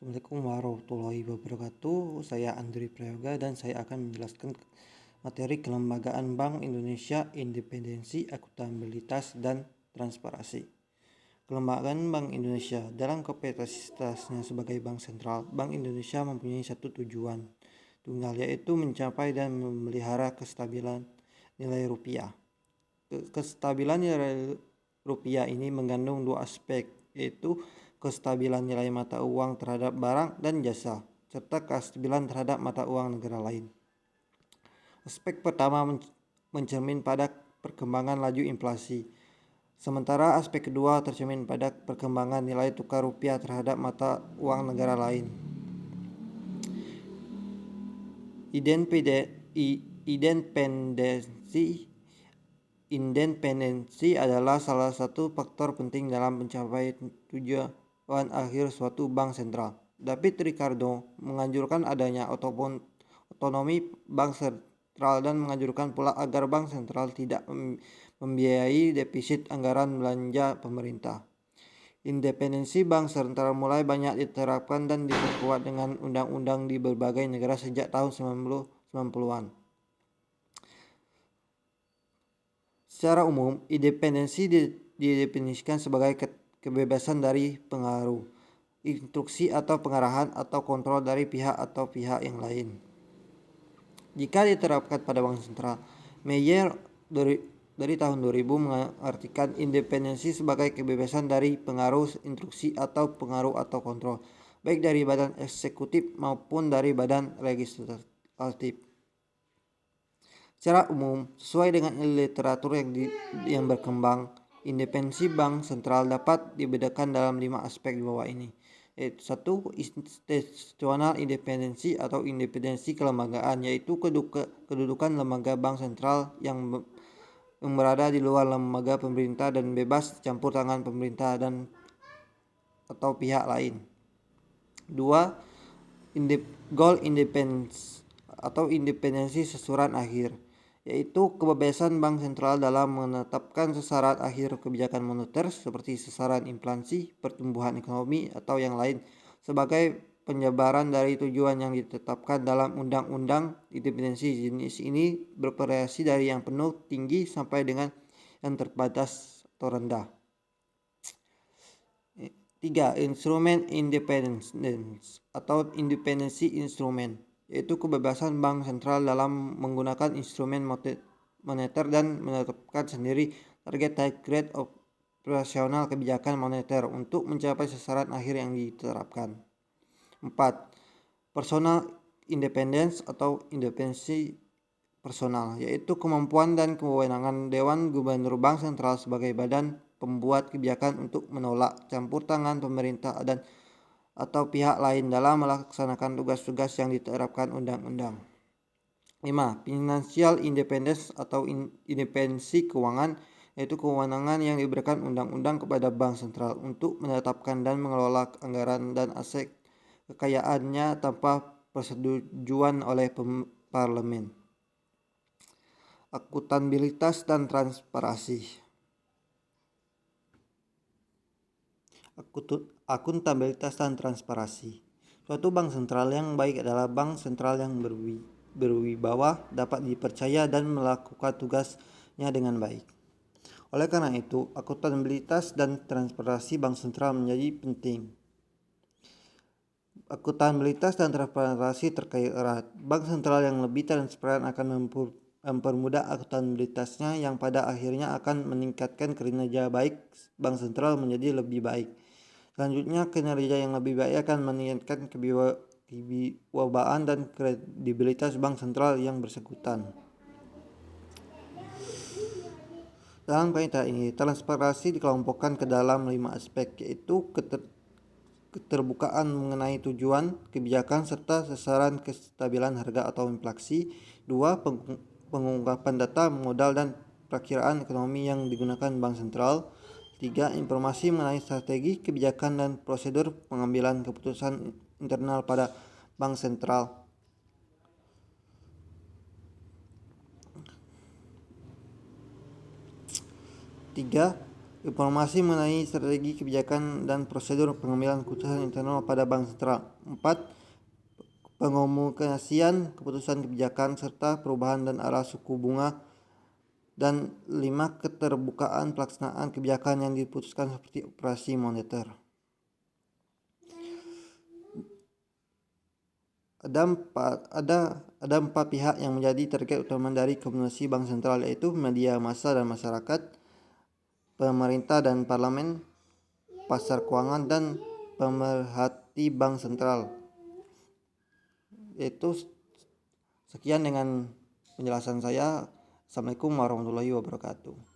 Assalamualaikum warahmatullahi wabarakatuh. Saya Andri Prayoga dan saya akan menjelaskan materi kelembagaan Bank Indonesia, independensi, akuntabilitas, dan transparansi. Kelembagaan Bank Indonesia dalam kapasitasnya sebagai bank sentral, Bank Indonesia mempunyai satu tujuan tunggal, yaitu mencapai dan memelihara kestabilan nilai rupiah. Kestabilan nilai rupiah ini mengandung dua aspek, yaitu kestabilan nilai mata uang terhadap barang dan jasa, serta kestabilan terhadap mata uang negara lain. Aspek pertama mencermin pada perkembangan laju inflasi, sementara aspek kedua tercermin pada perkembangan nilai tukar rupiah terhadap mata uang negara lain. Independensi adalah salah satu faktor penting dalam mencapai tujuan akhir suatu bank sentral. David Ricardo menganjurkan adanya otonomi bank sentral dan menganjurkan pula agar bank sentral tidak membiayai defisit anggaran belanja pemerintah. Independensi bank sentral mulai banyak diterapkan dan diperkuat dengan undang-undang di berbagai negara sejak tahun 90-an. Secara umum, independensi didefinisikan sebagai kebebasan dari pengaruh, instruksi atau pengarahan atau kontrol dari pihak atau pihak yang lain. Jika diterapkan pada bank sentral, Meyer dari tahun 2000 mengartikan independensi sebagai kebebasan dari pengaruh, instruksi atau pengaruh atau kontrol, baik dari badan eksekutif maupun dari badan legislatif. Secara umum, sesuai dengan literatur yang berkembang, independensi bank sentral dapat dibedakan dalam 5 aspek di bawah ini. 1. Institusional independensi atau independensi kelembagaan, yaitu kedudukan lembaga bank sentral yang berada di luar lembaga pemerintah dan bebas campur tangan pemerintah dan atau pihak lain. 2. Goal independence atau independensi sasaran akhir, yaitu kebebasan bank sentral dalam menetapkan sasaran akhir kebijakan moneter seperti sasaran inflasi, pertumbuhan ekonomi, atau yang lain sebagai penjabaran dari tujuan yang ditetapkan dalam undang-undang. Independensi jenis ini bervariasi dari yang penuh tinggi sampai dengan yang terbatas atau rendah. 3. Instrumen independence atau independensi instrumen, yaitu kebebasan bank sentral dalam menggunakan instrumen moneter dan menetapkan sendiri target operasional kebijakan moneter untuk mencapai sasaran akhir yang diterapkan. 4. Personal independence atau independensi personal, yaitu kemampuan dan kewenangan Dewan Gubernur Bank Sentral sebagai badan pembuat kebijakan untuk menolak campur tangan pemerintah dan atau pihak lain dalam melaksanakan tugas-tugas yang diterapkan undang-undang. 5. Financial independence atau independensi keuangan, yaitu kewenangan yang diberikan undang-undang kepada bank sentral untuk menetapkan dan mengelola anggaran dan aset kekayaannya tanpa persetujuan oleh parlemen. Akuntabilitas dan transparansi. Akuntabilitas dan transparansi. Suatu bank sentral yang baik adalah bank sentral yang berwibawa, dapat dipercaya dan melakukan tugasnya dengan baik. Oleh karena itu, akuntabilitas dan transparansi bank sentral menjadi penting. Akuntabilitas dan transparansi terkait erat. Bank sentral yang lebih transparan akan mempermudah akuntabilitasnya, yang pada akhirnya akan meningkatkan kinerja baik bank sentral menjadi lebih baik. Selanjutnya, kinerja yang lebih baik akan meningkatkan kewibawaan dan kredibilitas bank sentral yang bersangkutan. Dalam kaitan ini, transparansi dikelompokkan ke dalam 5 aspek, yaitu keterbukaan mengenai tujuan kebijakan serta sasaran kestabilan harga atau inflasi. 2. Pengungkapan data, modal, dan perakiraan ekonomi yang digunakan bank sentral. 3. Informasi mengenai strategi kebijakan dan prosedur pengambilan keputusan internal pada bank sentral. 3. Informasi mengenai strategi kebijakan dan prosedur pengambilan keputusan internal pada Bank Sentral. 4. Pengomunikasian keputusan kebijakan serta perubahan dan arah suku bunga. Dan 5. Keterbukaan pelaksanaan kebijakan yang diputuskan seperti operasi moneter. Ada empat pihak yang menjadi target utama dari komunikasi Bank Sentral, yaitu media massa dan masyarakat, pemerintah dan parlemen, pasar keuangan, dan pemerhati Bank Sentral. Itu sekian dengan penjelasan saya. Assalamualaikum warahmatullahi wabarakatuh.